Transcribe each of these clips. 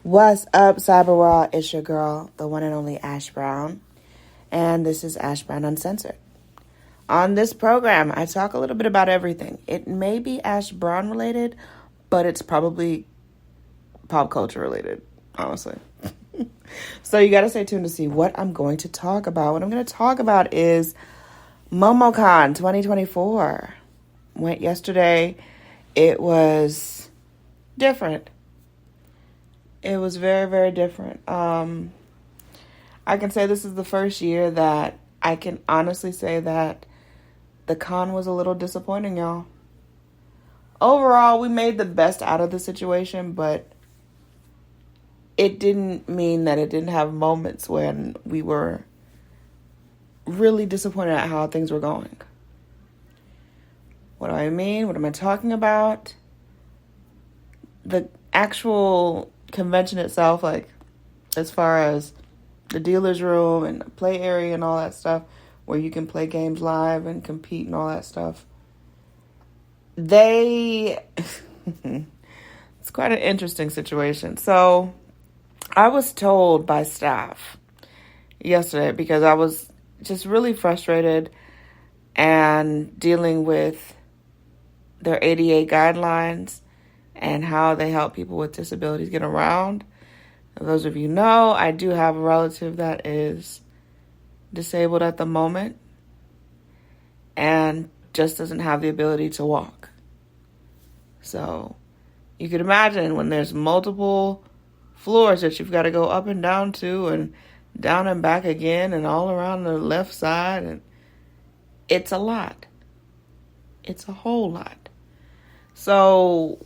What's up, Cyber Raw? It's your girl, the one and only Ash Brown, and this is Ash Brown Uncensored. On this program, I talk a little bit about everything. It may be Ash Brown related, but it's probably pop culture related, honestly. So you got to stay tuned to see what I'm going to talk about. What I'm going to talk about is MomoCon 2024. Went yesterday. It was different. It was very, very different. I can say this is the first year that I can honestly say that the con was a little disappointing, y'all. Overall, we made the best out of the situation, but it didn't mean that it didn't have moments when we were really disappointed at how things were going. What do I mean? What am I talking about? The actual convention itself, like as far as the dealer's room and the play area and all that stuff, where you can play games live and compete and all that stuff. It's quite an interesting situation. So I was told by staff yesterday, because I was just really frustrated and dealing with their ADA guidelines and how they help people with disabilities get around. And those of you know, I do have a relative that is disabled at the moment and just doesn't have the ability to walk. So you could imagine when there's multiple floors that you've got to go up and down to, and down and back again, and all around the left side, and it's a lot. It's a whole lot. So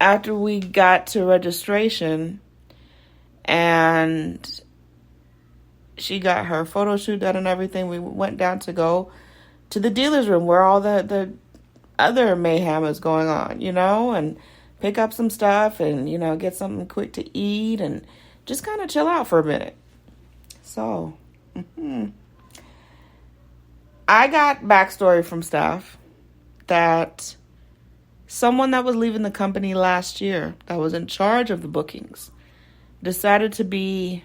after we got to registration and she got her photo shoot done and everything, we went down to go to the dealer's room where all the other mayhem is going on, and pick up some stuff and, get something quick to eat and just kind of chill out for a minute. So, I got backstory from staff that someone that was leaving the company last year, that was in charge of the bookings, decided to be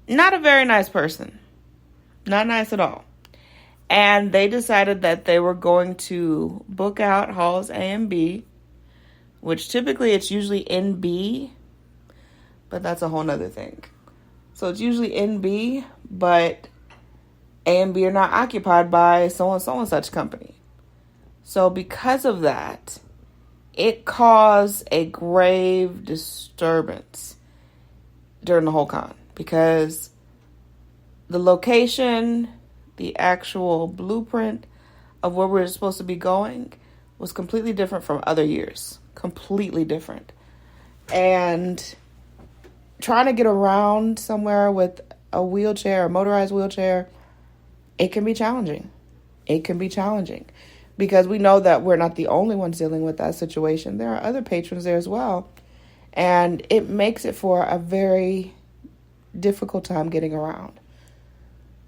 not a very nice person. Not nice at all. And they decided that they were going to book out halls A and B, which typically it's usually in B, but that's a whole nother thing. So it's usually in B, but A and B are not occupied by so and such company. So because of that, it caused a grave disturbance during the whole con, because the location, the actual blueprint of where we're supposed to be going was completely different from other years. Completely different. And trying to get around somewhere with a wheelchair, a motorized wheelchair, it can be challenging. It can be challenging. Because we know that we're not the only ones dealing with that situation. There are other patrons there as well. And it makes it for a very difficult time getting around.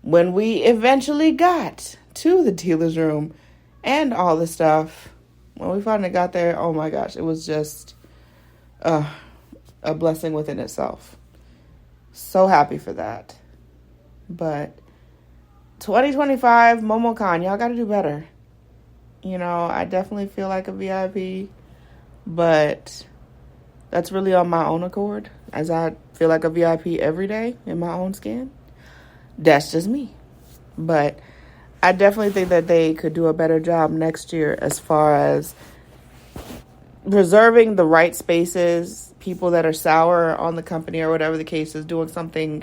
When we eventually got to the dealer's room and all the stuff, when we finally got there, oh my gosh, it was just a blessing within itself. So happy for that. But 2025 MomoCon, y'all got to do better. I definitely feel like a VIP, but that's really on my own accord, as I feel like a VIP every day in my own skin. That's just me. But I definitely think that they could do a better job next year as far as reserving the right spaces, people that are sour on the company or whatever the case is, doing something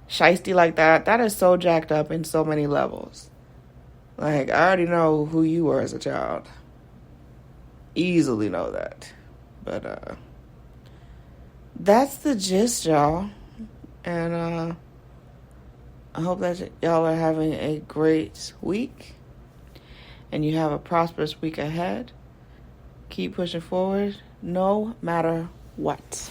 shiesty like that. That is so jacked up in so many levels. Like, I already know who you were as a child. Easily know that. But, that's the gist, y'all. And, I hope that y'all are having a great week. And you have a prosperous week ahead. Keep pushing forward, no matter what.